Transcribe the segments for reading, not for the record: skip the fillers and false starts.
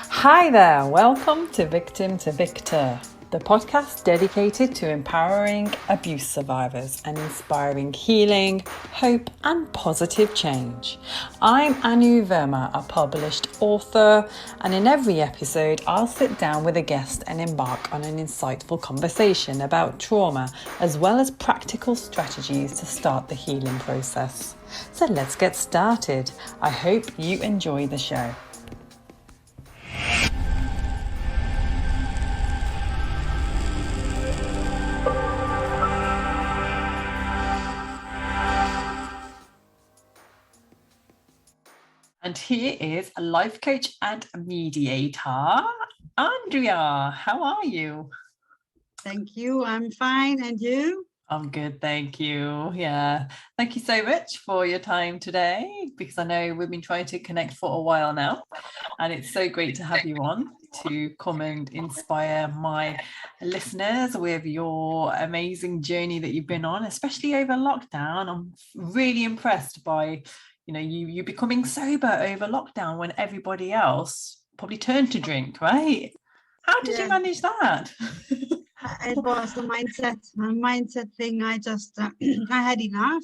Hi there, welcome to Victim to Victor, the podcast dedicated to empowering abuse survivors and inspiring healing, hope, and positive change. I'm Verma, a published author, and in every episode, I'll sit down with a guest and embark on an insightful conversation about trauma, as well as practical strategies to start the healing process. So let's get started. I hope you enjoy the show. And here is a life coach and mediator, Andrea. How are you? Thank you. I'm fine. And you? I'm good, thank you. Yeah, thank you so much for your time today, because I know we've been trying to connect for a while now, and it's so great to have you on to come and inspire my listeners with your amazing journey that you've been on, especially over lockdown. I'm really impressed by you becoming sober over lockdown when everybody else probably turned to drink, right? How did you manage that? It was a mindset thing. I just I had enough,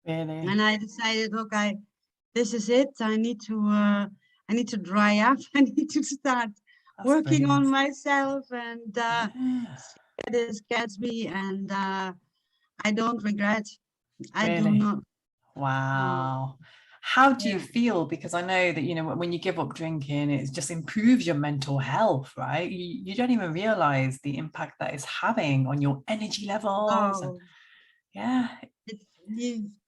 Really? And I decided, okay, this is it. I need to dry up. I need to start working on myself, and this gets me, and I don't regret. I do not. Wow. How do you feel? Because I know that, when you give up drinking, it just improves your mental health, right? You don't even realize the impact that is having on your energy levels.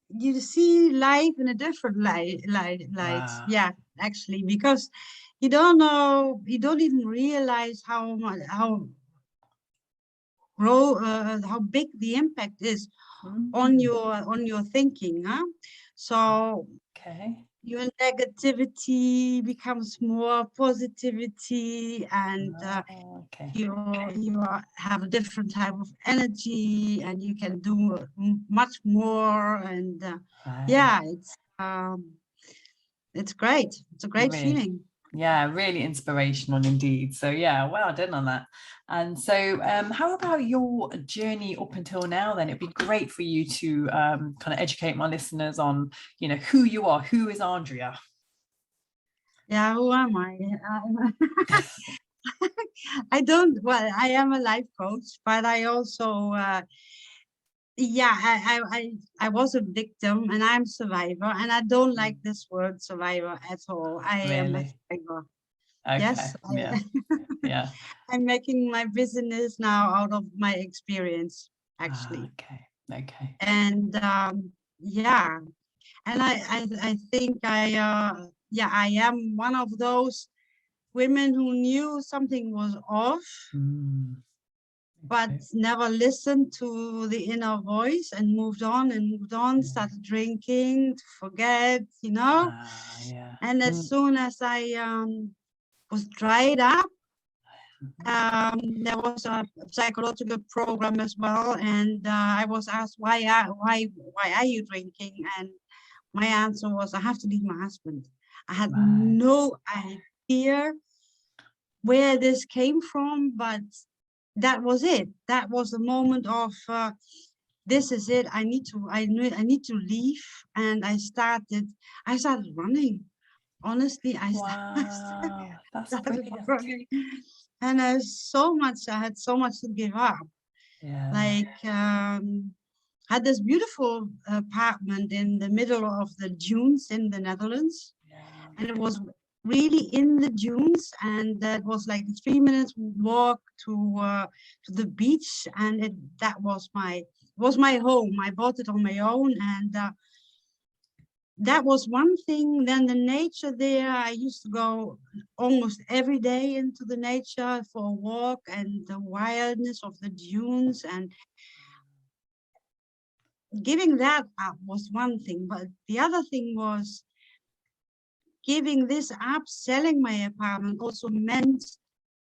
You see life in a different light. Wow. Yeah, actually, because you don't know, you don't even realize how big the impact is on your thinking, huh? So your negativity becomes more positivity, and you have a different type of energy, and you can do much more, and it's great. It's a great feeling. Yeah, really inspirational indeed. So yeah, well done on that. And so how about your journey up until now then? It'd be great for you to kind of educate my listeners on, who you are. Who is Andrea? Yeah, who am I? I am a life coach, but I also I was a victim, and I'm a survivor, and I don't like this word survivor at all. I am a survivor. Okay. Yes. Yeah. I'm making my business now out of my experience, actually. Okay. And and I think I am one of those women who knew something was off, but never listened to the inner voice, and moved on, started drinking to forget, And as soon as I was dried up, there was a psychological program as well, and I was asked, why are you drinking? And my answer was, I have to leave my husband. I had no idea where this came from, but that was it. That was the moment of this is it. I need to leave, and I started running. Honestly, I started running, and I had so much to give up. Had this beautiful apartment in the middle of the dunes in the Netherlands, and it was really in the dunes, and that was like 3 minutes walk to the beach, and that was my home. I bought it on my own, and that was one thing. Then the nature there, I used to go almost every day into the nature for a walk, and the wildness of the dunes, and giving that up was one thing. But the other thing was giving this up, selling my apartment, also meant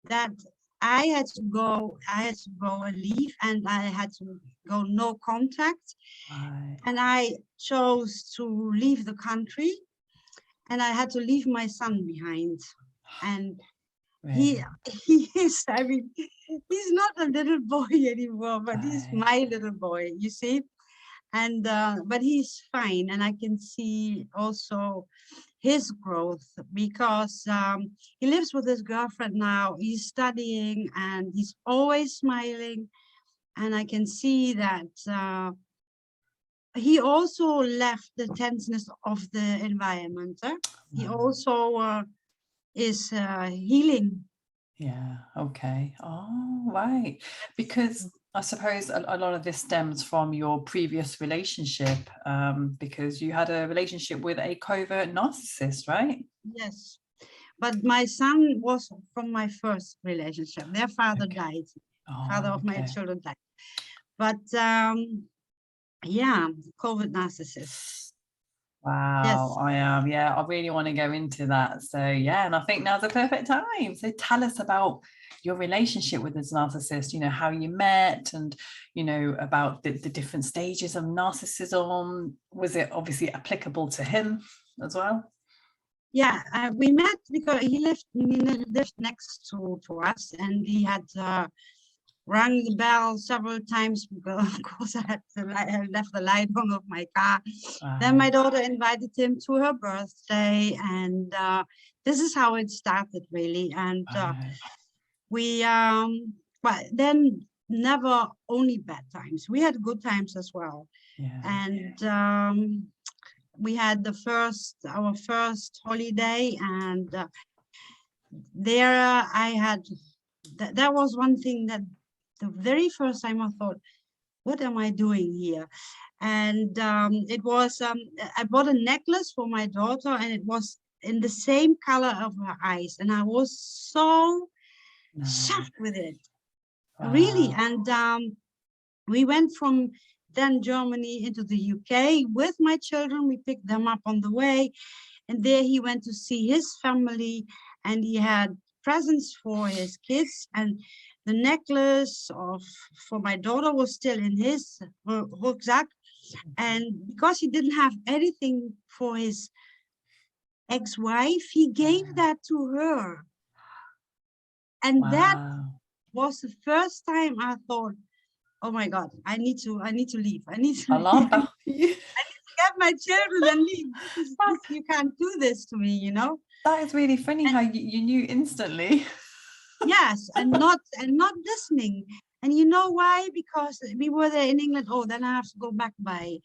that I had to go and leave, and I had to go no contact. And I chose to leave the country. and I had to leave my son behind. And Really? he is, I mean, he's not a little boy anymore, but he's Right. my little boy, you see. And but he's fine, and I can see also his growth, because he lives with his girlfriend now. He's studying and he's always smiling, and I can see that he also left the tenseness of the environment. He also is healing. Yeah, okay. Oh, right. Because I suppose a lot of this stems from your previous relationship, because you had a relationship with a covert narcissist, right? Yes, but my son was from my first relationship. Their father Okay. died. Father Oh, of my okay. children died. But yeah, Covert Narcissist. Wow, Yes. I really want to go into that. So yeah, and I think now's the perfect time. So tell us about your relationship with this narcissist, how you met, and about the different stages of narcissism. Was it obviously applicable to him as well? Yeah, we met because he lived next to us, and he had rang the bell several times, because of course I left the light on of my car. Then my daughter invited him to her birthday, and this is how it started, really. And we but then never only bad times. We had good times as well. Yeah. And we had our first holiday, and there I had that was one thing that the very first time I thought, what am I doing here? And it was I bought a necklace for my daughter, and it was in the same color of her eyes, and I was so shocked with it. Really. And we went from then Germany into the UK with my children. We picked them up on the way, and there he went to see his family, and he had presents for his kids, and the necklace for my daughter was still in his rucksack. And because he didn't have anything for his ex-wife, he gave that to her. And that was the first time I thought, oh my God, I need to leave. I need to Alarm bell. I need to get my children and leave. You can't do this to me, That is really funny how you knew instantly. Yes, and not listening. And you know why? Because we were there in England. Oh, then I have to go back by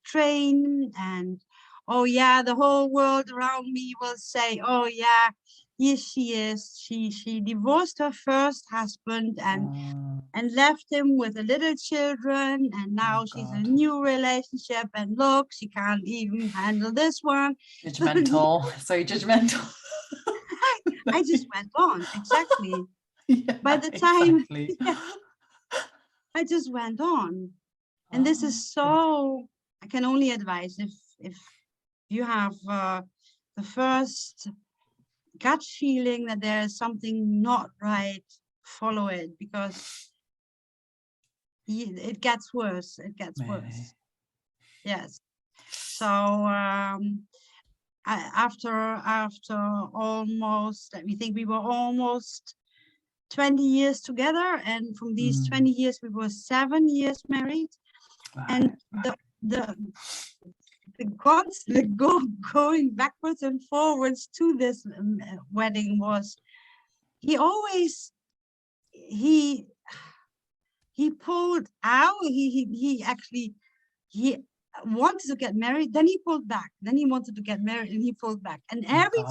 train. And oh yeah, the whole world around me will say, oh yeah, here she is. She divorced her first husband and left him with the little children, and now she's in a new relationship, and look, she can't even handle this one. Judgmental. So judgmental. I just went on. Exactly. Yeah, By the time exactly. I just went on. And this is so, I can only advise, if you have the first gut feeling that there is something not right, follow it, because it gets worse. It gets worse. Yes. So after almost, let me think, we were almost 20 years together, and from these 20 years we were 7 years married. And the constant going backwards and forwards to this wedding was, he always he pulled out. He actually wanted to get married, then he pulled back, then he wanted to get married and he pulled back, and every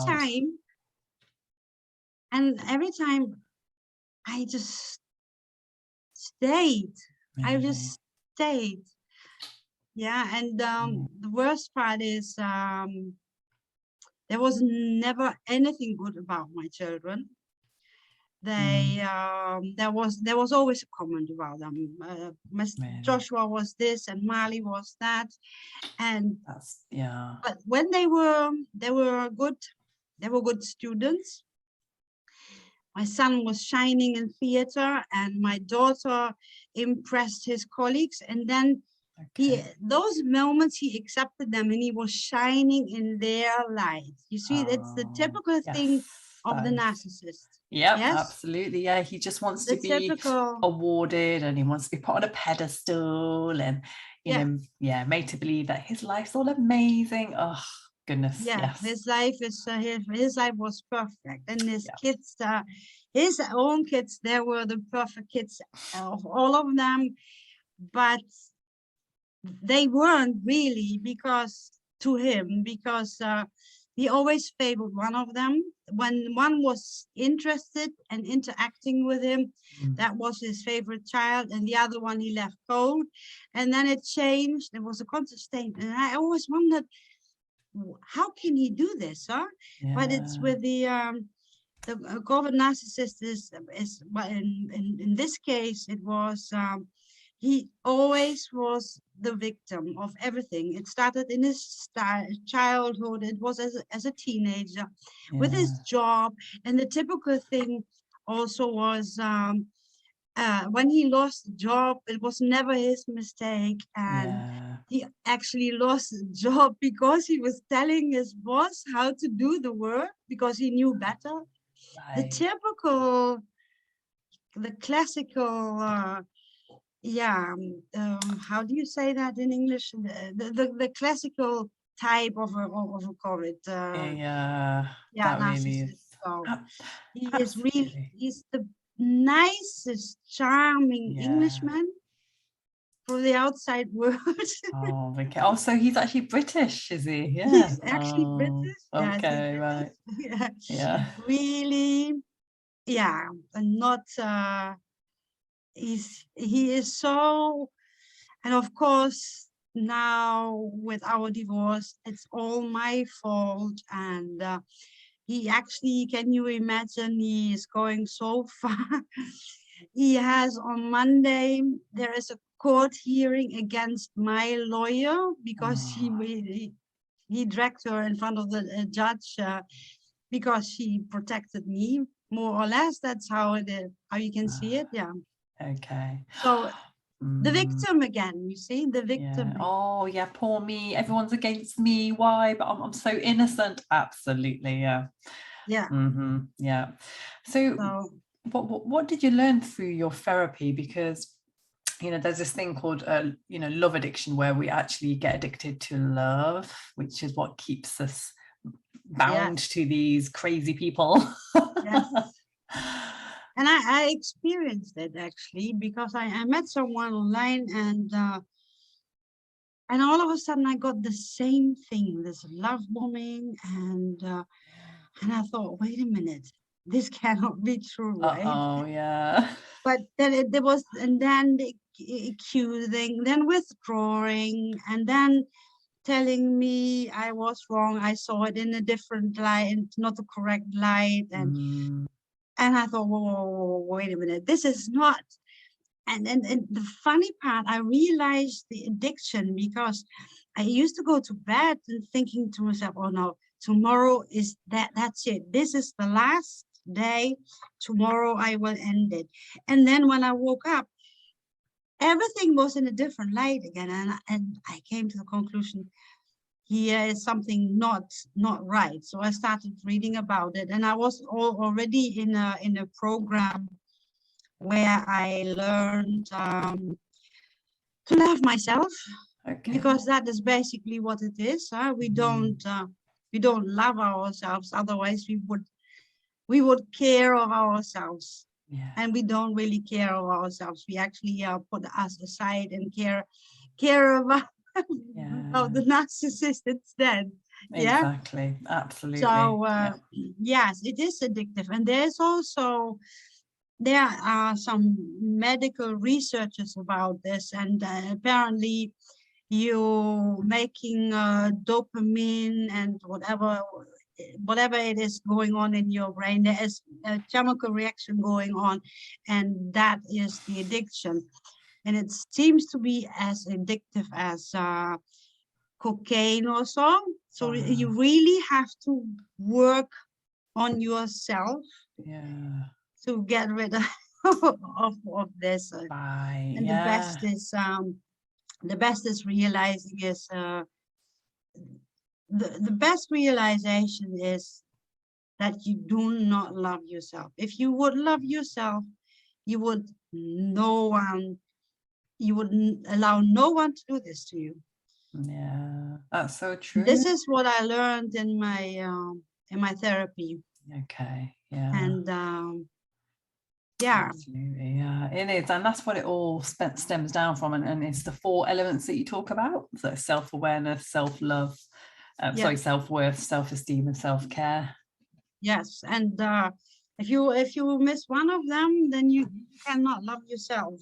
time I just stayed. I just stayed. Yeah. And the worst part is there was never anything good about my children. They there was always a comment about them. Joshua was this and Mali was that, and but when they were good students. My son was shining in theater, and my daughter impressed his colleagues. And then Those moments he accepted them, and he was shining in their light. You see, it's the typical thing of the narcissist. Yep, yes? Absolutely. Yeah, he just wants The to be typical awarded, and he wants to be put on a pedestal, and you know, made to believe that his life's all amazing. Oh goodness, yes. His life is his life was perfect, and his kids, his own kids, they were the perfect kids of all of them, but they weren't really, because to him, because he always favored one of them. When one was interested and interacting with him, that was his favorite child, and the other one he left cold. And then it changed. There was a constant state, and I always wondered, how can he do this? But it's with the Covert Narcissist is in this case, it was he always was the victim of everything. It started in his childhood. It was as a teenager with his job. And the typical thing also was when he lost the job, it was never his mistake. And he actually lost the job because he was telling his boss how to do the work because he knew better. The typical, the classical, how do you say that in English? The classical type of a COVID. Narcissist. Really so he is really, he's the nicest, charming Englishman for the outside world. Okay. Oh, so he's actually British, is he? Yeah. He's actually British. Okay, right. Really, and not he is so, and of course now with our divorce, it's all my fault. And he actually, can you imagine, he is going so far. He has on Monday, there is a court hearing against my lawyer because he dragged her in front of the judge because she protected me, more or less. That's how it is, how you can see it. Okay. So the victim again, you see, the victim. Oh yeah, poor me. Everyone's against me. Why? But I'm so innocent. Absolutely. So what did you learn through your therapy? Because there's this thing called love addiction, where we actually get addicted to love, which is what keeps us bound to these crazy people. And I experienced it actually, because I met someone online, and all of a sudden I got the same thing, this love bombing, and I thought, wait a minute, this cannot be true, right? But then there was, and then the accusing, then withdrawing, and then telling me I was wrong. I saw it in a different light, not the correct light, and I thought, whoa, wait a minute, this is not. And the funny part, I realized the addiction because I used to go to bed and thinking to myself, oh no, tomorrow is that's it. This is the last day. Tomorrow I will end it. And then when I woke up, everything was in a different light again. And I came to the conclusion, here is something not right. So I started reading about it, and I was already in a program where I learned to love myself, because that is basically what it is. We don't love ourselves, otherwise we would care of ourselves, and we don't really care of ourselves. We actually put us aside and care about the narcissist instead. Exactly. Absolutely. So yes, it is addictive. And there are some medical researches about this, and apparently you making dopamine and whatever it is going on in your brain, there is a chemical reaction going on, and that is the addiction. And it seems to be as addictive as cocaine or so. So you really have to work on yourself to get rid of this. And the best is the best is realizing is the best realization is that you do not love yourself. If you would love yourself, you would wouldn't allow no one to do this to you. Yeah, that's so true. This is what I learned in my therapy. Okay, yeah. And yeah. Absolutely, yeah, it is. And that's what it all stems down from. And it's the 4 elements that you talk about. So self-awareness, self-love, sorry, self-worth, self-esteem, and self-care. Yes. And if you miss one of them, then you cannot love yourself.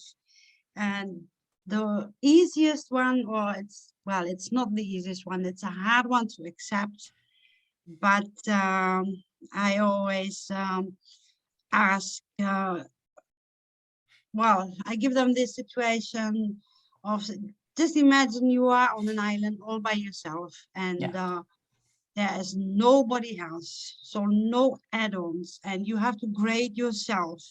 And the easiest one, or it's not the easiest one, it's a hard one to accept. But I always ask, I give them this situation of, just imagine you are on an island all by yourself, and there is nobody else, so no add-ons, and you have to grade yourself.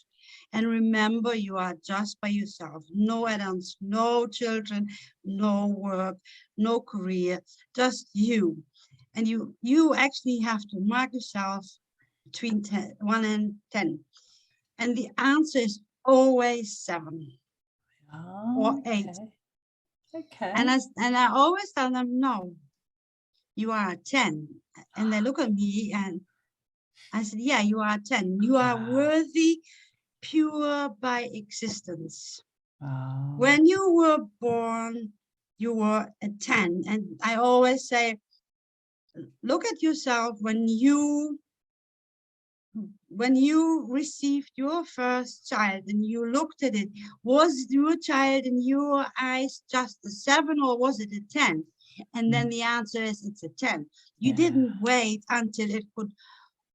And remember, you are just by yourself, no add-ons, no children, no work, no career, just you. And you actually have to mark yourself between 1 and 10. And the answer is always 7 or 8. Okay. And I always tell them, no, you are 10. And they look at me and I said, yeah, you are 10. You are worthy, pure by existence. When you were born, you were a 10. And I always say, look at yourself when you received your first child and you looked at it. Was your child in your eyes just a 7 or was it a 10? And then the answer is it's a 10. You didn't wait until it could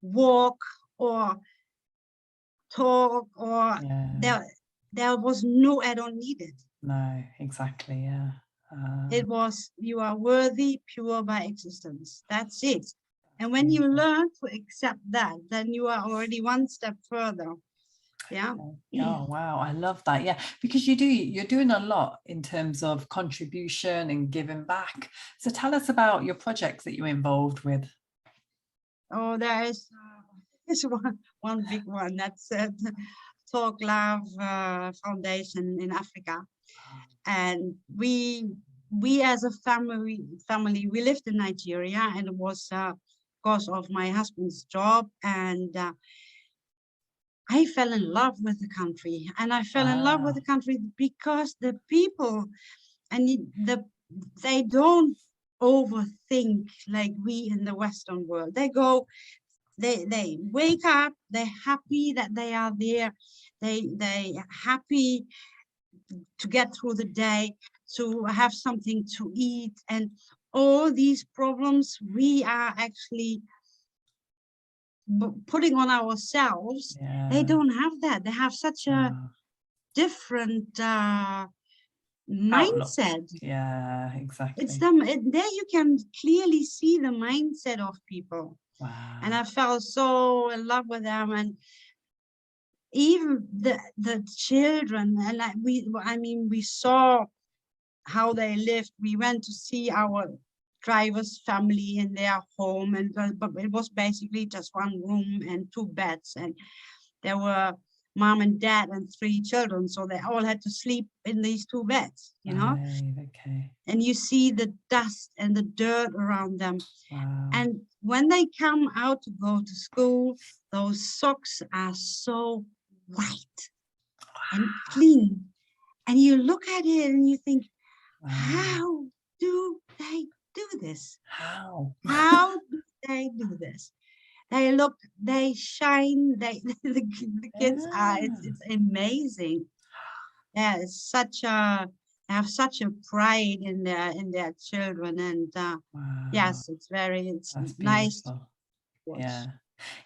walk or talk, or there was no add-on needed. No, exactly, yeah. It was, you are worthy, pure by existence. That's it. And when you learn to accept that, then you are already one step further. Yeah. Oh, wow. I love that. Yeah, because you're doing a lot in terms of contribution and giving back. So tell us about your projects that you're involved with. Oh, there is one big one. That's the Talk Love Foundation in Africa. And we as a family, we lived in Nigeria, and it was because of my husband's job. And I fell in love with the country, and I fell in love with the country because the people, and they don't overthink like we in the Western world. They go, they wake up, they're happy that they are there, they happy to get through the day, to have something to eat, and all these problems we are actually putting on ourselves. They don't have that. They have such a different mindset. Yeah, exactly. It's them there you can clearly see the mindset of people. Wow. And I fell so in love with them, and even the children, and we saw how they lived. We went to see our driver's family in their home, and but it was basically just one room and 2 beds, and there were mom and dad and 3 children, so they all had to sleep in these 2 beds, you know. Okay. And you see the dust and the dirt around them. Wow. And when they come out to go to school, those socks are so white and clean, and you look at it and you think, how do they do this? How do they do this? They look, they shine, the kids are, it's amazing. Yeah, it's they have such a pride in their children, and yes, it's nice to watch.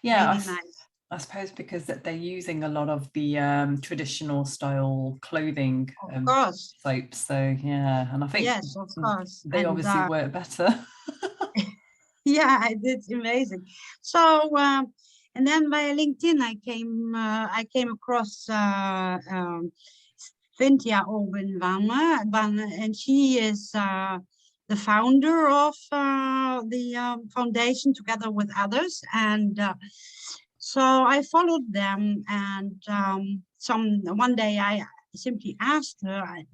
Yeah, really nice. I suppose because they're using a lot of the traditional style clothing, of course, soaps. So yeah, and I think yes, of course, they obviously work better. Yeah, it's amazing. So and then via LinkedIn, I came across 20-jaar-old in Verma, and she is the founder of the foundation together with others. And so I followed them, and one day I simply asked her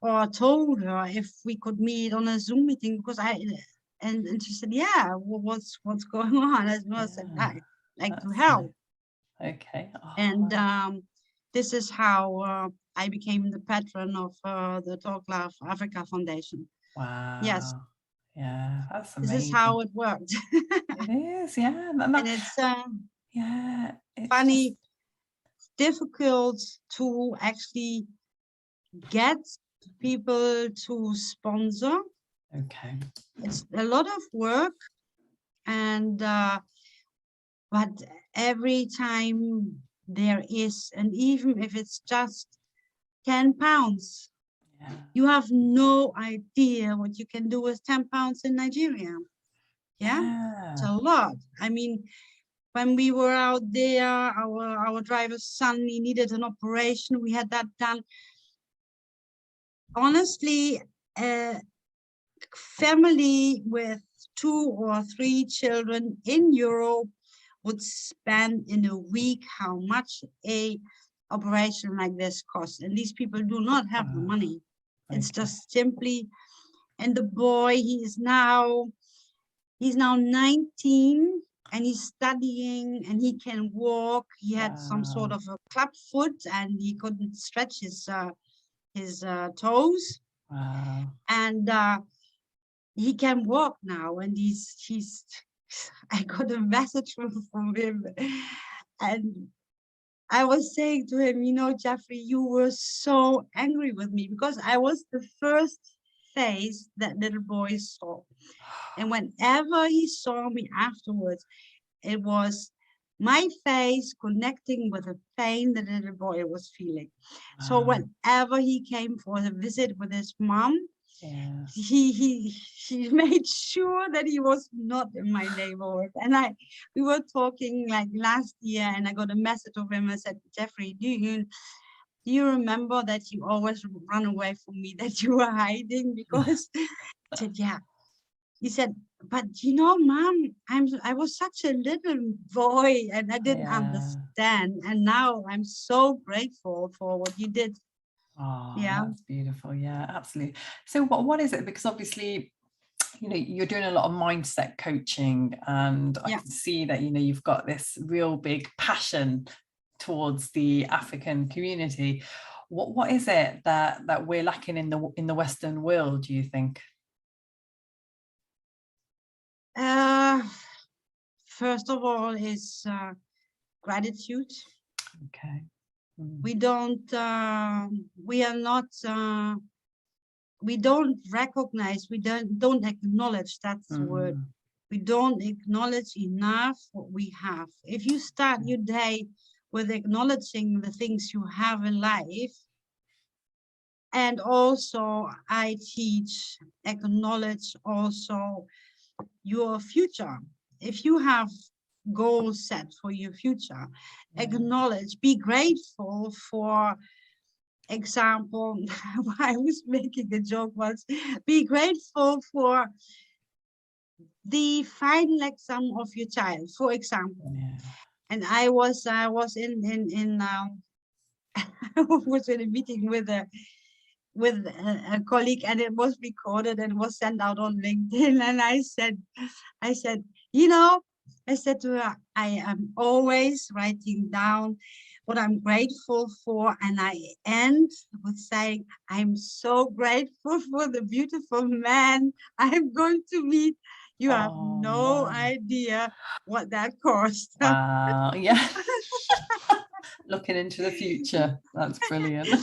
or told her if we could meet on a Zoom meeting, because and she said, yeah, what's going on? I said, I'd like to help. Okay. Oh, and wow. This is how I became the patron of the Talk Love Africa Foundation. Wow. Yes. Yeah, that's amazing. This is how it worked. It is, yeah. And it's yeah, it's funny, difficult to actually get people to sponsor. Okay. It's a lot of work, and but every time there is, and even if it's just 10 pounds, Yeah. you have no idea what you can do with 10 pounds in Nigeria. Yeah, it's a lot. I mean, when we were out there, our driver's son, he needed an operation. We had that done. Honestly, a family with 2 or 3 children in Europe would spend in a week how much a operation like this costs. And these people do not have the money. It's just simply, and the boy, he's now 19, and he's studying, and he can walk. He had some sort of a club foot, and he couldn't stretch his toes. Wow. And he can walk now, and he's I got a message from him, and I was saying to him, you know, Jeffrey, you were so angry with me because I was the first face that little boy saw. And whenever he saw me afterwards, it was my face connecting with the pain that the little boy was feeling. Wow. So whenever he came for a visit with his mom, he made sure that he was not in my neighborhood. And we were talking like last year, and I got a message of him. I said, Jeffrey, do you remember that you always run away from me, that you were hiding? Because I said, yeah. He said, but you know, Mom, I was such a little boy and I didn't understand. And now I'm so grateful for what you did. Oh, yeah, that's beautiful. Yeah, absolutely. So what is it? Because obviously, you know, you're doing a lot of mindset coaching, and I can see that, you know, you've got this real big passion towards the African community. What is it that we're lacking in the Western world, do you think? First of all is gratitude. Okay. We don't recognize, we don't acknowledge, that's the word. We don't acknowledge enough what we have. If you start your day with acknowledging the things you have in life, and also I teach acknowledge also your future. If you have goals set for your future, acknowledge, be grateful. For example, I was making a joke once, be grateful for the final exam of your child, for example. And I was I was in a meeting with a colleague, and it was recorded and was sent out on LinkedIn. And I said, you know, I said to her, I am always writing down what I'm grateful for. And I end with saying, I'm so grateful for the beautiful man I'm going to meet. You have no idea what that cost. Wow, yeah. Looking into the future. That's brilliant. No,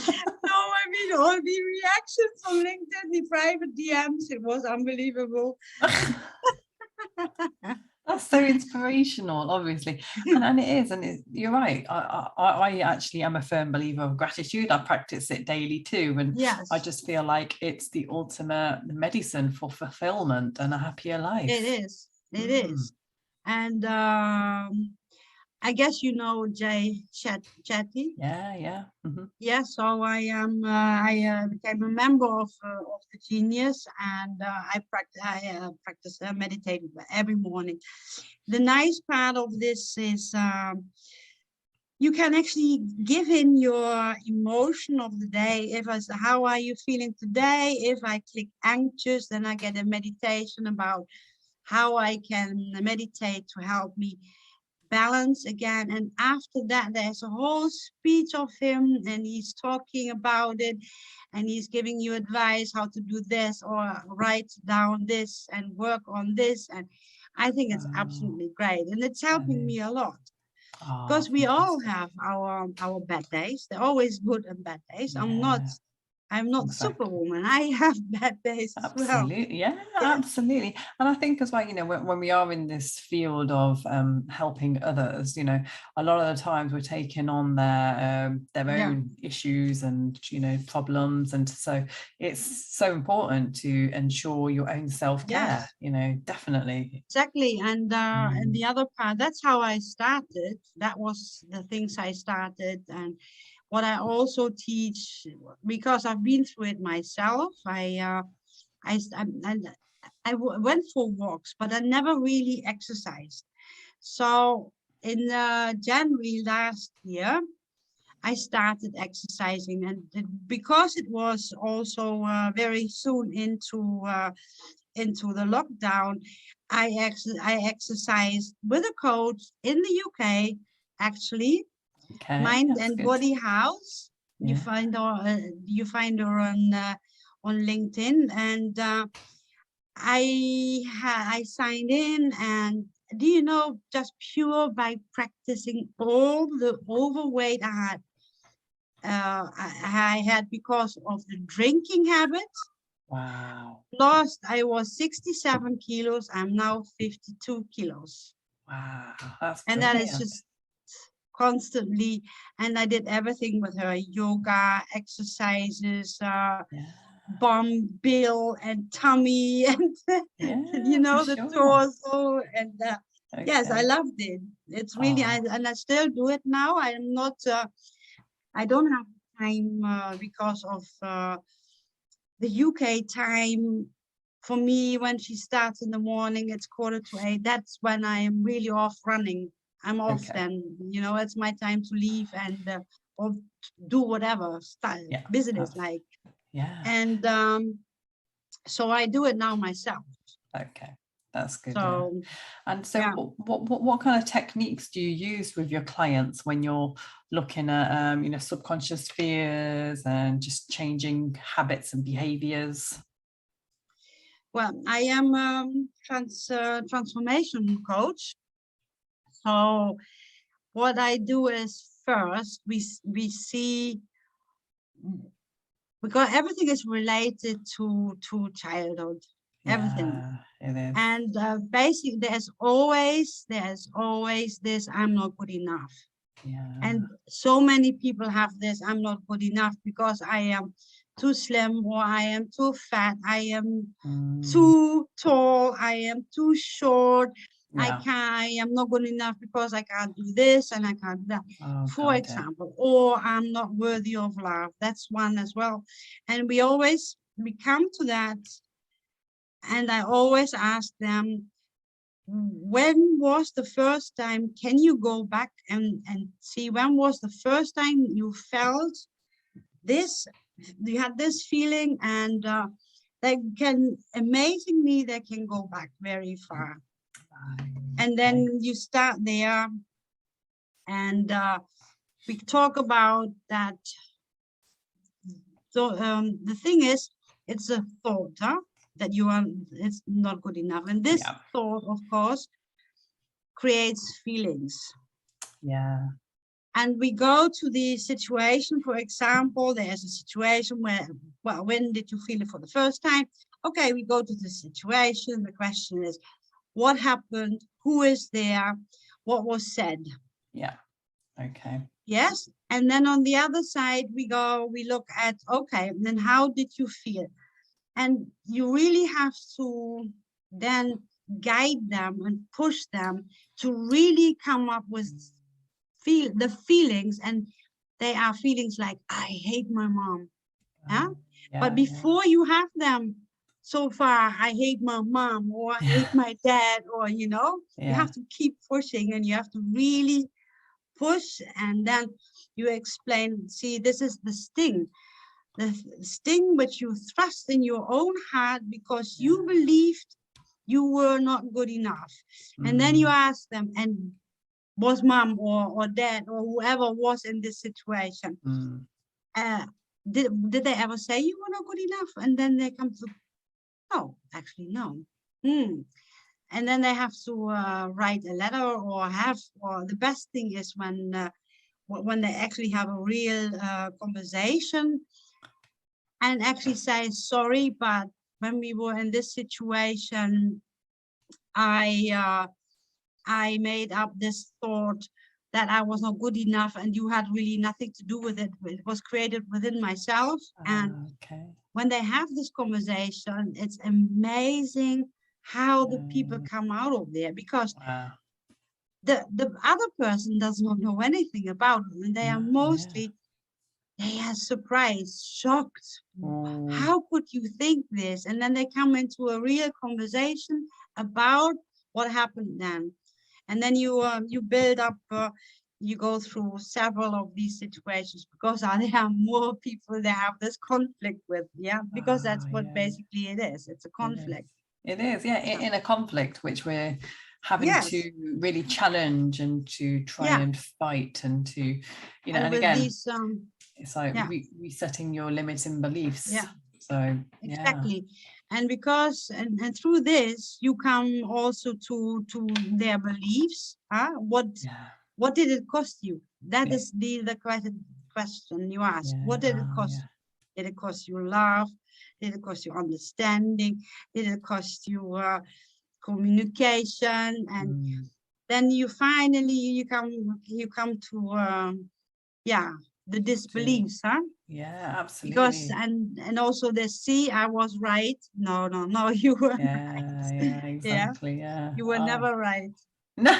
I mean, all the reactions on LinkedIn, the private DMs, it was unbelievable. That's so inspirational, obviously. And it is, and you're right. I actually am a firm believer of gratitude. I practice it daily too. And I just feel like it's the ultimate medicine for fulfillment and a happier life. It is. It is. And I guess you know Jay Chatty. Yeah. Yeah, so I became a member of the Genius, and I practice meditate every morning. The nice part of this is you can actually give in your emotion of the day. If I say, how are you feeling today? If I click anxious, then I get a meditation about how I can meditate to help me balance again. And after that, there's a whole speech of him, and he's talking about it, and he's giving you advice how to do this or write down this and work on this. And I think it's Oh, absolutely great, and it's that helping me is. a lot. Oh, Because we all fantastic. have our bad days. They're always good and bad days. Yeah, I'm not exactly. Superwoman. I have bad days as well. Absolutely. Yeah, Yeah. absolutely. And I think as well, when we are in this field of helping others, a lot of the times we're taking on their Yeah. own issues and, problems. And so it's so important to ensure your own self-care, Yes. definitely. Exactly. And Mm, the other part, that's how I started. That was the things I started. And what I also teach, because I've been through it myself, and went for walks, but I never really exercised. So in January last year, I started exercising, and because it was also very soon into the lockdown, I exercised with a coach in the UK, actually, okay, Mind that's and good. Body House. Yeah. You find her on LinkedIn, and I signed in, and do you know, just pure by practicing all the overweight I had because of the drinking habit. Wow. Lost, I was 67 kilos. I'm now 52 kilos. Wow. That's And that is brilliant. just constantly. And I did everything with her: yoga, exercises, Yeah. bill and tummy, and Yeah, for the sure. torso. And yes, I Okay. loved it. It's really, Oh, and I still do it now. I don't have time because of the UK time. For me, when she starts in the morning, it's 7:45. That's when I am really off running. I'm off okay. then, it's my time to leave and or do whatever style Yeah. business Abs- like. yeah. And so I do it now myself. Okay. That's good. Yeah. So And so, yeah. what kind of techniques do you use with your clients when you're looking at, subconscious fears and just changing habits and behaviors? Well, I am transformation coach. So what I do is, first we see, because everything is related to childhood, everything. Yeah, it is. And basically, there's always this: I'm not good enough. Yeah. And so many people have this: I'm not good enough because I am too slim, or I am too fat, I am Mm, too tall, I am too short, yeah. I am not good enough because I can't do this and I can't do that, Oh for God. Yeah. example. Or I'm not worthy of love. That's one as well. And we come to that, and I always ask them, when was the first time? Can you go back and see when was the first time you felt this? You had this feeling, and they can go back very far. And Okay. then you start there, and we talk about that. So the thing is, it's a thought, huh? That it's not good enough. And this Yeah. thought, of course, creates feelings. Yeah. And we go to the situation. For example, there's a situation where, well, when did you feel it for the first time? Okay, we go to the situation. The question is, what happened? Who is there? What was said? Yeah. Okay. Yes. And then on the other side, we look at, okay, then how did you feel? And you really have to then guide them and push them to really come up with feel the feelings, and they are feelings like, I hate my mom. Yeah. But before you have them, so far, I hate my mom, or I hate my dad, or, you have to keep pushing, and you have to really push. And then you explain, see, this is the sting which you thrust in your own heart because you believed you were not good enough. And then you ask them, and was mom or dad or whoever was in this situation, did they ever say you were not good enough? And then they come to, no, actually, no. And then they have to write a letter, or the best thing is when they actually have a real conversation and actually say, sorry, but when we were in this situation, I made up this thought that I was not good enough, and you had really nothing to do with it. It was created within myself. And when they have this conversation, it's amazing how the people come out of there, because the other person does not know anything about it, and they are mostly they are surprised, shocked. How could you think this? And then they come into a real conversation about what happened then. And then you build up, you go through several of these situations, because there are more people that have this conflict with, because that's what basically it is. It's a conflict. It is, in a conflict which we're having to really challenge and to try and fight, and to, and again, these, it's like resetting your limiting beliefs. So exactly. And because and through this you come also to their beliefs. What did it cost you? That is the question you ask. What did it cost you? Did it cost you love? Did it cost you understanding? Did it cost you communication? And then you finally you come to the disbeliefs, absolutely. Because and also the see, I was right. No, you were right. Exactly. You were never right. No.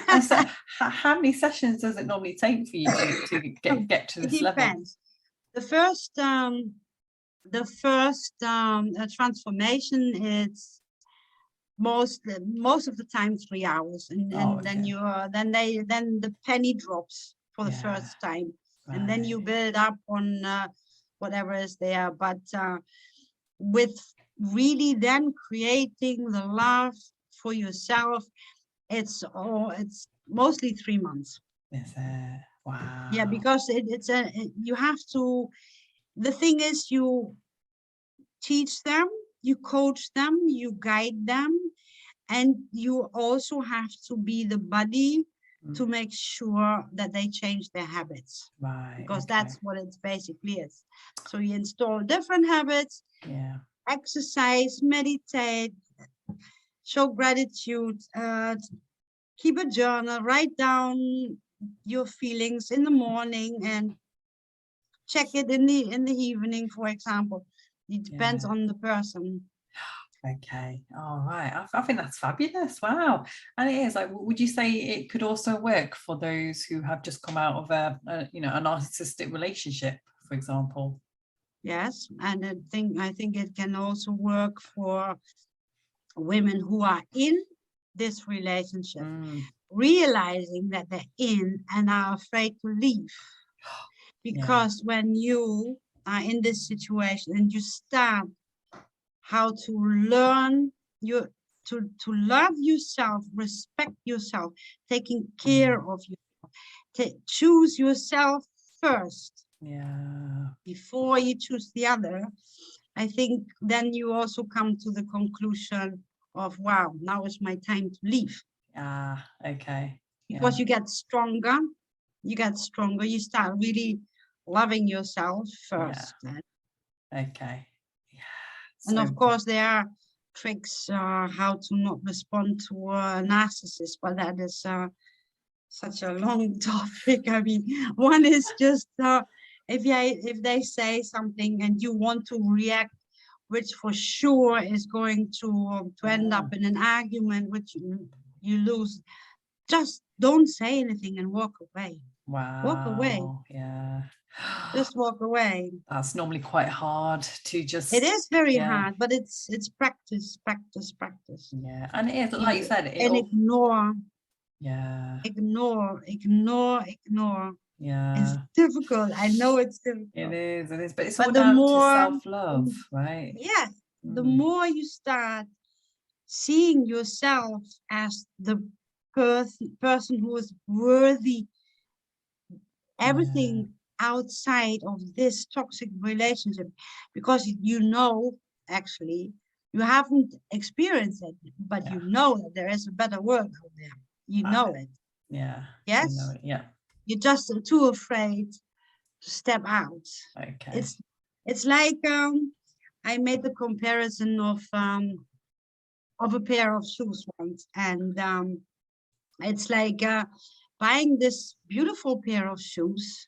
And so how many sessions does it normally take for you to get to this level? It depends. The first transformation is most of the time 3 hours, and then then the penny drops for the first time, and then you build up on whatever is there, but with really then creating the love for yourself, it's mostly 3 months. Wow. Yeah, because you have to, the thing is, you teach them, you coach them, you guide them, and you also have to be the buddy to make sure that they change their habits. Because that's what it basically is. So you install different habits, exercise, meditate, show gratitude, keep a journal, write down your feelings in the morning and check it in the evening, for example. It depends on the person. Okay, all right. I think that's fabulous. Wow. And it is, like, would you say it could also work for those who have just come out of a narcissistic relationship, for example? Yes, and I think it can also work for women who are in this relationship, realizing that they're in and are afraid to leave. Because when you are in this situation and you start how to learn to love yourself, respect yourself, taking care of yourself, choose yourself first before you choose the other, I think then you also come to the conclusion of, wow, now is my time to leave. Okay. Because you get stronger, you start really loving yourself first. Okay. And of course, there are tricks how to not respond to a narcissist, but that is such a long topic. I mean, one is just if they say something and you want to react, which for sure is going to end up in an argument, which you lose. just don't say anything and walk away. Walk away. Wow. Yeah. Just walk away. That's normally quite hard to just. It is very yeah. hard, but it's practice. Yeah, and it is, like you said, And ignore. Yeah. Ignore. Yeah. It's difficult. I know it's difficult. It is, but it's But all the down more, to self-love, right? Yeah, the more you start seeing yourself as the person who is worthy, everything outside of this toxic relationship, because you know, actually, you haven't experienced it, but you know that there is a better world out there. You know it. Yeah. Yes. You know it, yeah. You're just too afraid to step out. Okay. It's like I made the comparison of a pair of shoes once, and it's like buying this beautiful pair of shoes,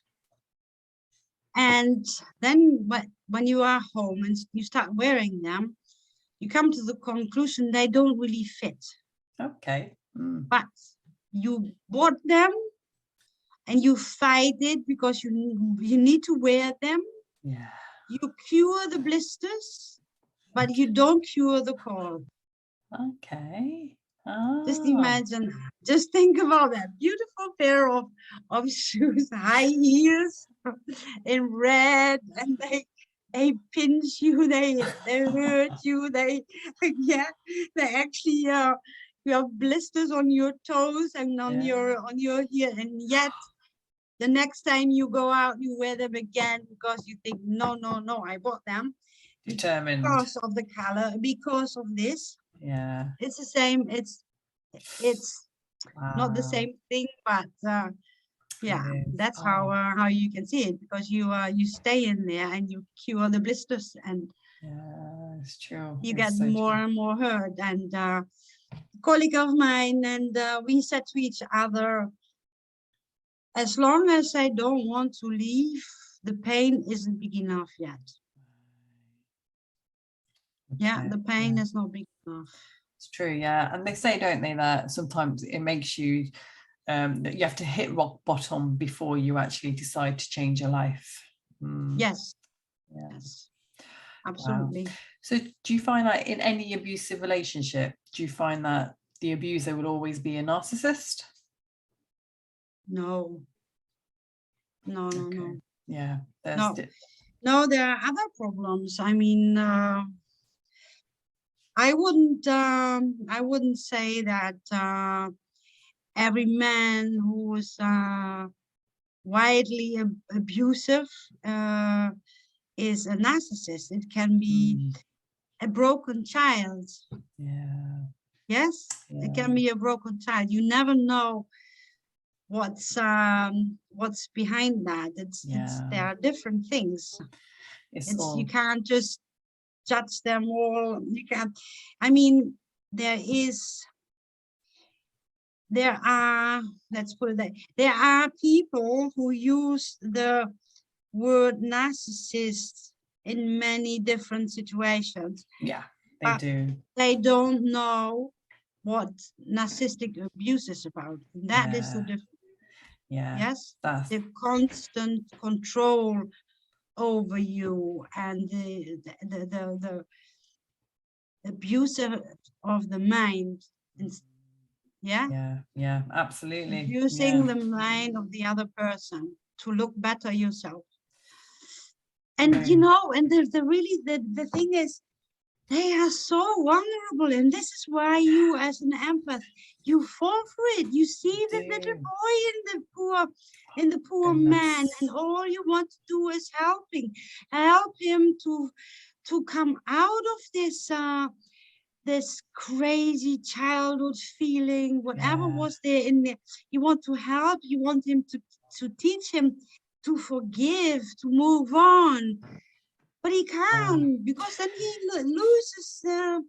and then when you are home and you start wearing them, you come to the conclusion they don't really fit. Okay. But you bought them and you fight it because you need to wear them. Yeah. You cure the blisters, but you don't cure the cold. Okay. Just imagine, just think about that beautiful pair of shoes, high heels in red, and they pinch you, they hurt you, they actually you have blisters on your toes and on your heel, and yet the next time you go out you wear them again because you think no, I bought them Determined because of the color, because of this. Yeah. It's the same. It's not the same thing, but yeah, that's how you can see it, because you stay in there and you cure the blisters, and it's true. you get more and more hurt. And a colleague of mine, and we said to each other, as long as I don't want to leave, the pain isn't big enough yet. Yeah, the pain is not big enough. It's true, yeah. And they say, don't they, that sometimes it makes you, that you have to hit rock bottom before you actually decide to change your life. Yes. Yes, absolutely. Wow. So do you find that in any abusive relationship, do you find that the abuser will always be a narcissist? No. Yeah. No, there are other problems. I mean, I wouldn't say that every man who is widely abusive is a narcissist. It can be a broken child. Yes, it can be a broken child. You never know what's behind that. There are different things. You can't just judge them all. You can't. I mean, there are, let's put it that, there are people who use the word narcissist in many different situations. Yeah, they do. They don't know what narcissistic abuse is about. That is the difference. Yes, the constant control over you, and the abuse of the mind. Yeah, absolutely. Abusing the mind of the other person to look better yourself. And you know, and the thing is, they are so vulnerable, and this is why you, as an empath, you fall for it. You see the little boy in the poor man, and all you want to do is help him to come out of this this crazy childhood feeling, whatever was there in there. You want to help. You want him to teach him to forgive, to move on. But he can't, because then he loses the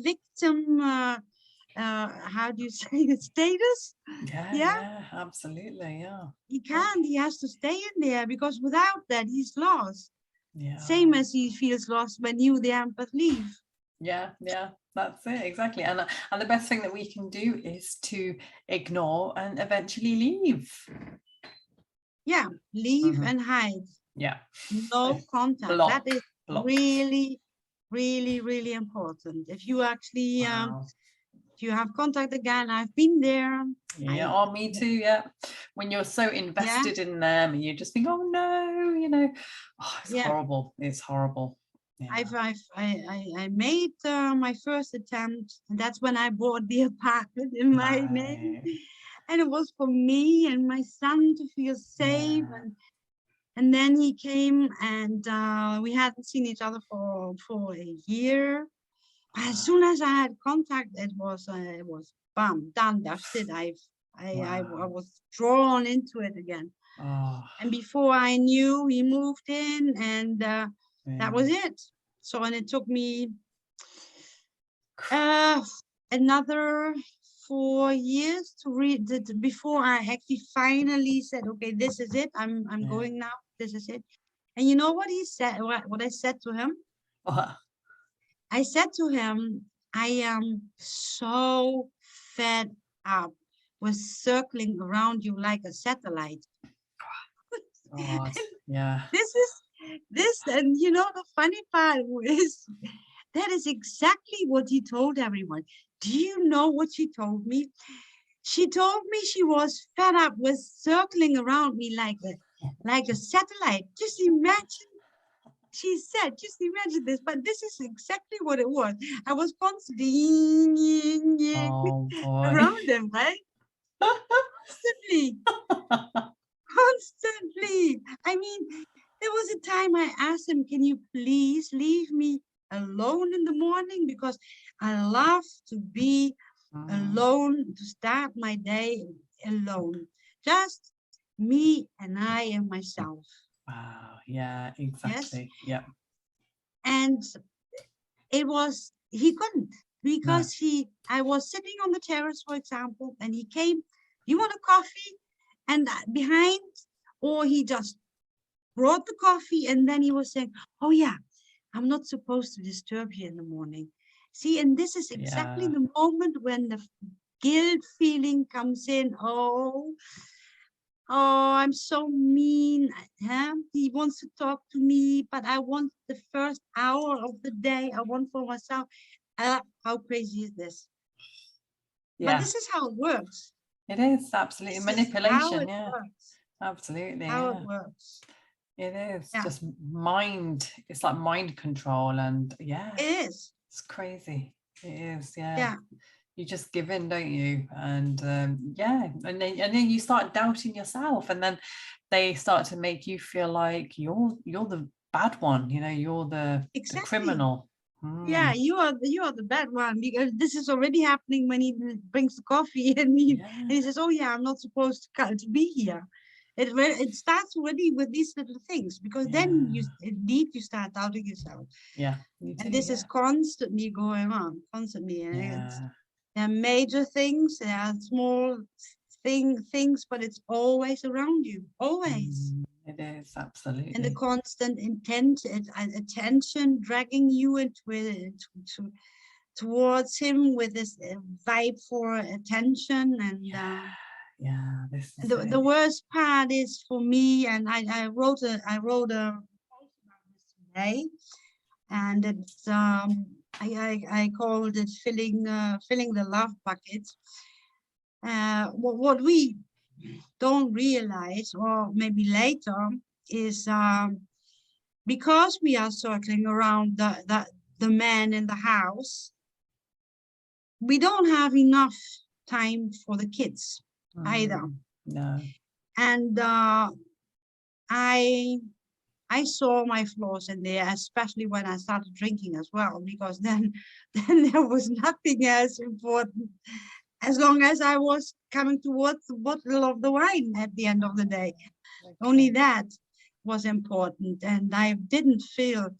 victim, how do you say, the status? Yeah, absolutely, yeah. He can't, he has to stay in there, because without that, he's lost. Same as he feels lost when you, the empath, leave. Yeah, yeah, that's it, exactly. And the best thing that we can do is to ignore and eventually leave. Yeah, leave and hide. Yeah. No contact. Block. That is really, really, really important. If you actually if you have contact again, I've been there. Yeah, me too. Yeah, when you're so invested in them and you just think, oh no, it's horrible. It's horrible. Yeah. I made my first attempt, and that's when I bought the apartment in my name, and it was for me and my son to feel safe. And then he came, and we hadn't seen each other for a year. As soon as I had contact, it was bam, done, dusted. I was drawn into it again. And before I knew, he moved in, and that was it. So, and it took me another 4 years to read it before I actually finally said, okay, this is it. I'm going now. This is it. And you know what he said? What I said to him? I said to him, I am so fed up with circling around you like a satellite. Yeah. This, and you know, the funny part is that is exactly what he told everyone. Do you know what she told me? She told me she was fed up with circling around me like a satellite. Just imagine. She said, just imagine this, but this is exactly what it was. I was constantly around them, right? Constantly. Constantly. I mean, there was a time I asked him, can you please leave me alone in the morning? Because I love to be alone, to start my day alone. Just me and I and myself. Wow. Yeah, exactly. Yes? Yeah. And it was, he couldn't, because I was sitting on the terrace, for example, and he came, you want a coffee? And behind, or he just brought the coffee, and then he was saying, oh yeah, I'm not supposed to disturb you in the morning. See, and this is exactly the moment when the guilt feeling comes in. Oh, I'm so mean. He wants to talk to me, but I want the first hour of the day. I want for myself. How crazy is this? Yeah. But this is how it works. It is absolutely manipulation. Yeah, works. Absolutely. How it works. It is just mind. It's like mind control, and it is. It's crazy. It is. Yeah. You just give in, don't you? And and then you start doubting yourself, and then they start to make you feel like you're the bad one. You're the criminal. Yeah, you are the bad one, because this is already happening when he brings the coffee and he says, oh yeah, I'm not supposed to be here. It starts already with these little things, because then you start doubting yourself. Yeah. And this is constantly going on, constantly. And there are major things, there are small things, but it's always around you, always. It is, absolutely. And the constant attention dragging you into towards him with this vibe for attention. And the worst part is for me, and I wrote a post about this today, and it's I called it filling the love bucket. What we don't realize, or maybe later, is because we are circling around the man in the house, we don't have enough time for the kids either. No. And I saw my flaws in there, especially when I started drinking as well, because then there was nothing else important, as long as I was coming towards the bottle of the wine at the end of the day. Okay. Only that was important, and I didn't feel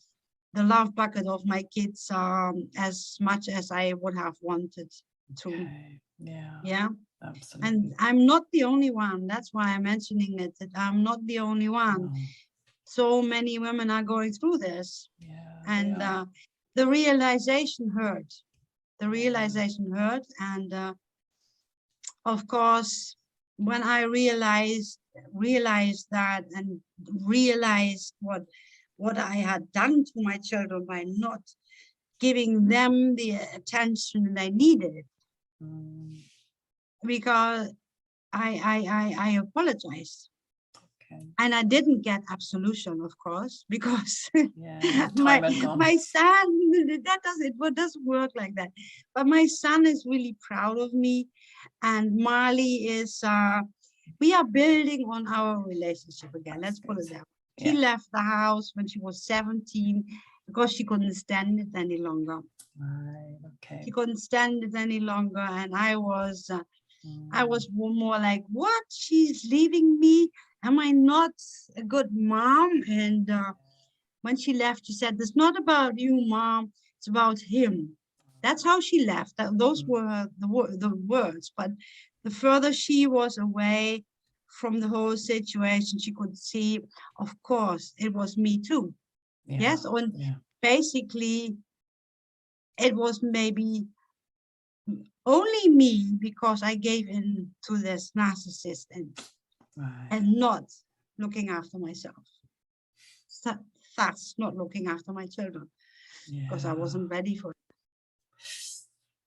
the love bucket of my kids as much as I would have wanted to. Okay. Yeah. Absolutely. And I'm not the only one. That's why I'm mentioning it, that I'm not the only one. So many women are going through this. Yeah, and the realization hurt. The realization hurt, and of course, when I realized that, and realized what I had done to my children by not giving them the attention they needed, because I apologized. Okay. And I didn't get absolution, of course, because Yeah, my son, it doesn't work like that. But my son is really proud of me, and Marley is. We are building on our relationship again. Let's put it that way. She left the house when she was 17 because she couldn't stand it any longer. Right. Okay. She couldn't stand it any longer, and I was more like, what? She's leaving me? Am I not a good mom? And when she left, she said, "It's not about you, Mom. It's about him." That's how she left. Those were the words. But the further she was away from the whole situation, she could see, of course, it was me too. Yeah. Yes, and basically, it was maybe only me because I gave in to this narcissist and not looking after myself. Thus, not looking after my children because I wasn't ready for it.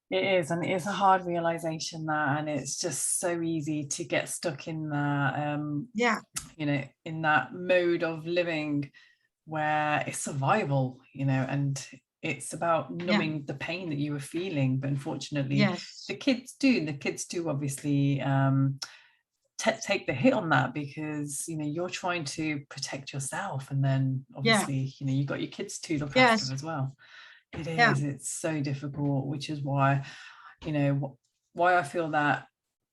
It is, and it's a hard realization that, and it's just so easy to get stuck in that, you know, in that mode of living where it's survival, you know, and it's about numbing the pain that you were feeling. But unfortunately, the kids do obviously take the hit on that, because, you know, you're trying to protect yourself, and then obviously, you know, you've got your kids to look after as well. It is, it's so difficult, which is why, you know, why I feel that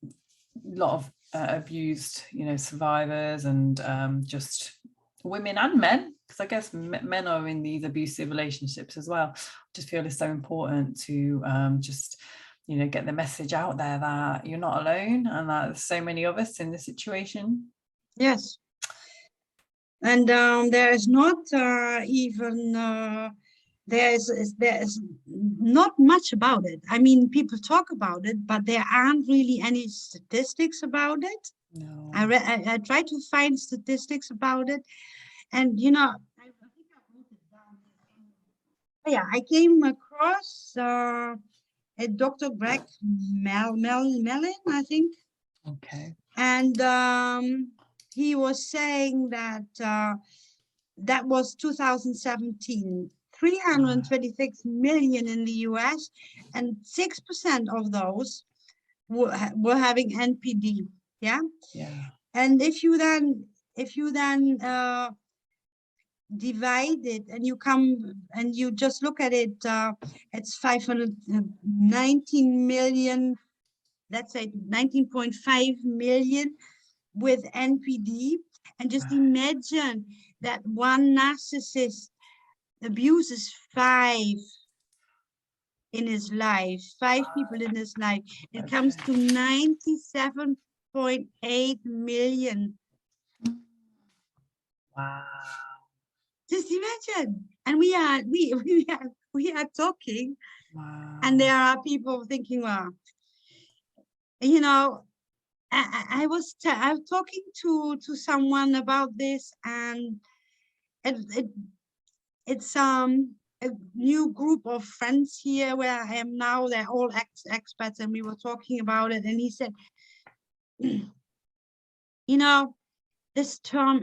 a lot of abused, you know, survivors and just women and men, because I guess men are in these abusive relationships as well, just feel it's so important to just, you know, get the message out there that you're not alone, and that there's so many of us in this situation. Yes. And there is not even there is not much about it. I mean, people talk about it, but there aren't really any statistics about it. No. I tried to find statistics about it, and you know, I think I wrote it down. Yeah, I came across a Dr. Greg Mellon, I think. Okay. And he was saying that that was 2017. 326 million in the US, and 6% of those were having NPD. Yeah. And if you then divide it, and you come and you just look at it, it's 519 million. Let's say 19.5 million with NPD, and just imagine that one narcissist abuses 5 in his life, 5 people in his life. It comes to 97.8 million. Wow. Just imagine. And we are talking, and there are people thinking, well, you know, I was talking to someone about this, and it's a new group of friends here where I am now. They're all experts, and we were talking about it, and he said, you know, this term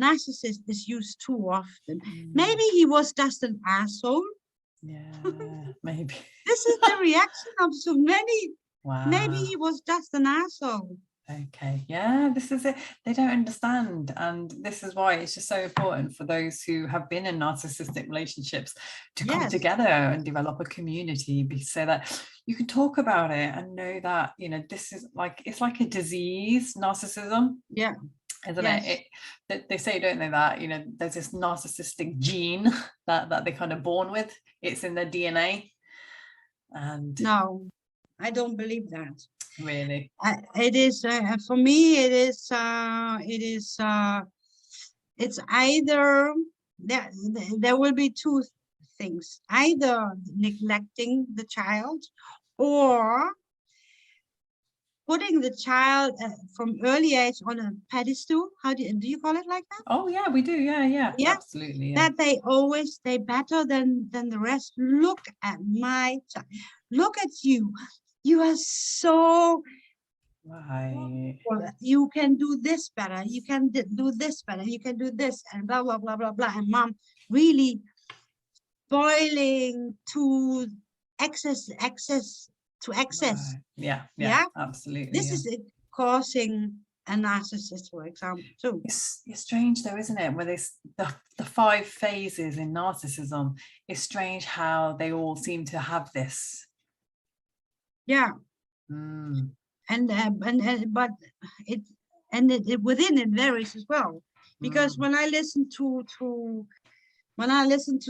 narcissist is used too often. Maybe he was just an asshole. Yeah, maybe. This is the reaction of so many. Wow. Maybe he was just an asshole. Okay, yeah, this is it. They don't understand, and this is why it's just so important for those who have been in narcissistic relationships to come together and develop a community, so that you can talk about it and know that, you know, this is like, it's like a disease, narcissism. Yeah. Isn't it? They say, don't they, that, you know, there's this narcissistic gene that they're kind of born with. It's in their DNA. And no, I don't believe that. Really? It is for me. It's either there will be two things, either neglecting the child or putting the child from early age on a pedestal. How do you call it like that? Oh yeah, we do. Yeah, absolutely. Yeah. That they always stay better than the rest. Look at my child. Look at you. You are so Right. you can do this better. You can do this better. You can do this, and blah blah blah blah blah. And mom really boiling to excess. Right. Yeah, absolutely. This is it causing a narcissist, for example, too. It's strange though, isn't it? Where the 5 phases in narcissism, it's strange how they all seem to have this. Yeah. Mm. But it within it varies as well, because when I listen to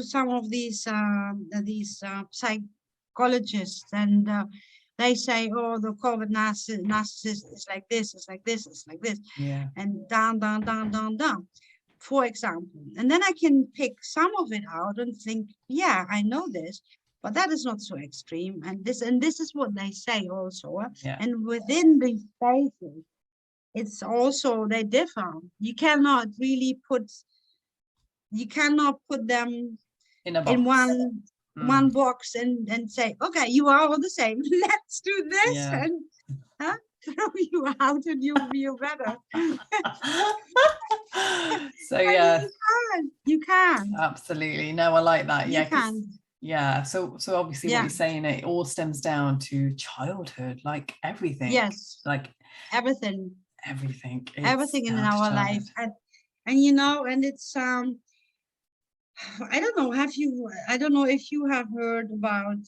some of these psychologists, and they say, oh, the Covert narcissist is like this, it's like this, it's like this, and down, for example. And then I can pick some of it out and think, yeah, I know this, but that is not so extreme. And this is what they say also. And within these phases, it's also, they differ. You cannot put them in one box and say, okay, you are all the same. Let's do this and throw you out and you'll be better. So you can. Absolutely. No, I like that. You can. Yeah. So obviously what you're saying, it all stems down to childhood, like everything. Yes. Like everything. Everything in our life. And it's I don't know if you have heard about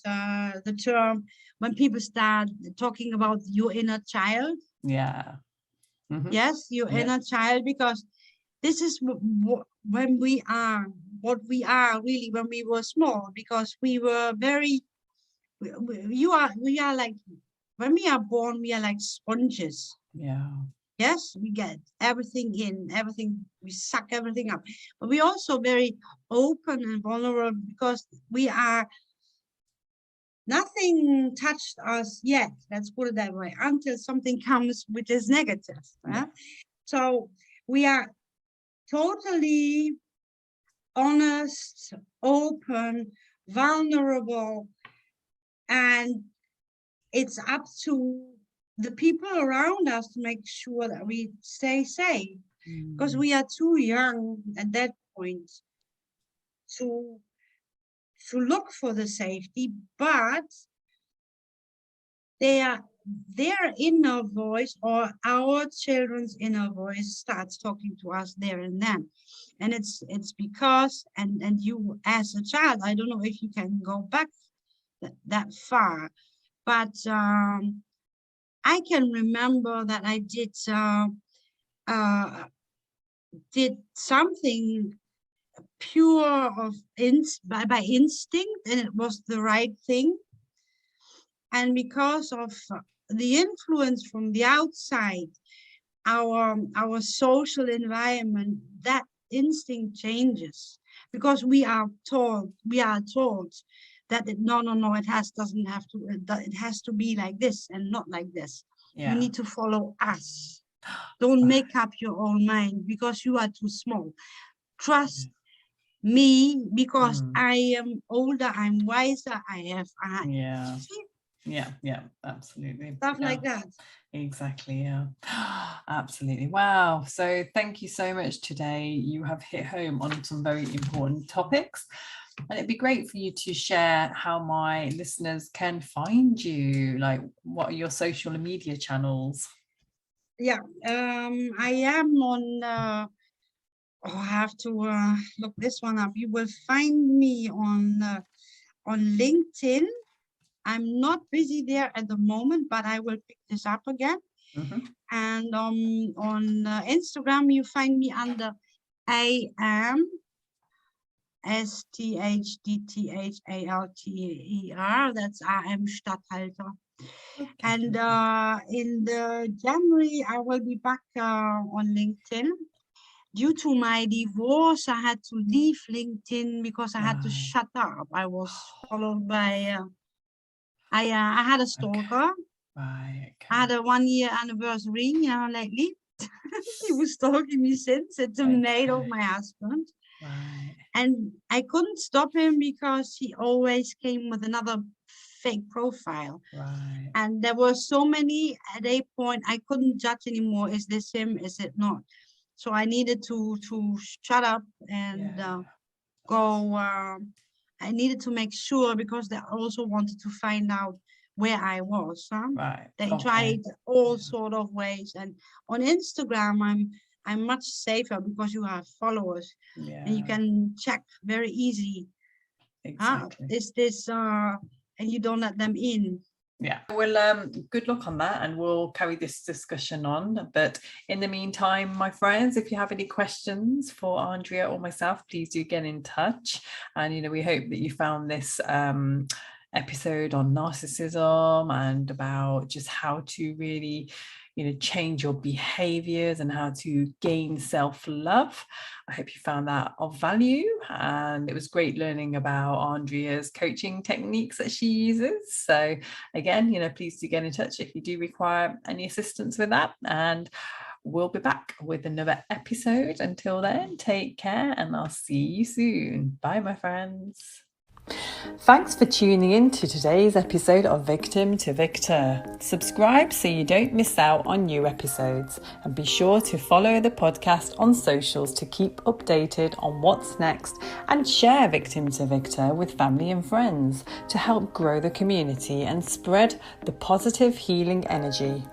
the term when people start talking about your inner child. Yeah. Mm-hmm. Yes, your inner child, because this is when we are what we are really when we were small, because we were very we are like, when we are born, we are like sponges. Yeah. Yes, we get everything in, we suck everything up. But we're also very open and vulnerable, because nothing touched us yet, let's put it that way, until something comes which is negative. So we are totally honest, open, vulnerable, and it's up to the people around us to make sure that we stay safe, because we are too young at that point to look for the safety. But their inner voice, or our children's inner voice, starts talking to us there and then. And it's because, and you as a child, I don't know if you can go back that far, but I can remember that I did something pure by instinct, and it was the right thing. And because of the influence from the outside, our social environment, that instinct changes, because we are told that it has to be like this and not like this. You need to follow us. Don't make up your own mind, because you are too small. Trust me, because I am older, I'm wiser, yeah, absolutely. Stuff like that. Exactly. Yeah. Absolutely. Wow. So thank you so much today. You have hit home on some very important topics, and it'd be great for you to share how my listeners can find you. Like, what are your social media channels? I am on I have to look this one up. You will find me on LinkedIn. I'm not busy there at the moment, but I will pick this up again. And on Instagram, you find me under AM STHDTHALTER. That's AM Stadthalter. Okay. And in the January, I will be back on LinkedIn. due to my divorce, I had to leave LinkedIn because I had to Right. shut up. I was followed by, I had a stalker. Right. I had Okay. a 1-year anniversary, lately. He was stalking me since. It's a mate of Okay. my husband. Right. And I couldn't stop him because he always came with another fake profile. Right. And there were so many at a point I couldn't judge anymore. Is this him? Is it not? So I needed to shut up and Yeah. go. I needed to make sure because they also wanted to find out where I was. Right. They Okay. tried all Yeah. sort of ways, and on Instagram I'm much safer because you have followers and you Yeah. can check very easy. Exactly. Is this and you don't let them in. Yeah. Well, good luck on that, and we'll carry this discussion on. But in the meantime, my friends, if you have any questions for Andrea or myself, please do get in touch. And we hope that you found this episode on narcissism and about just how to really change your behaviors and how to gain self-love. I hope you found that of value, and it was great learning about Andrea's coaching techniques that she uses. So again, please do get in touch if you do require any assistance with that, and we'll be back with another episode. Until then, take care, and I'll see you soon. Bye, my friends. Thanks for tuning in to today's episode of Victim to Victor. Subscribe so you don't miss out on new episodes, and be sure to follow the podcast on socials to keep updated on what's next, and share Victim to Victor with family and friends to help grow the community and spread the positive healing energy.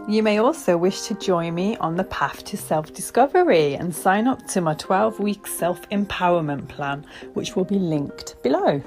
You may also wish to join me on the path to self-discovery and sign up to my 12-week self-empowerment plan, which will be linked below.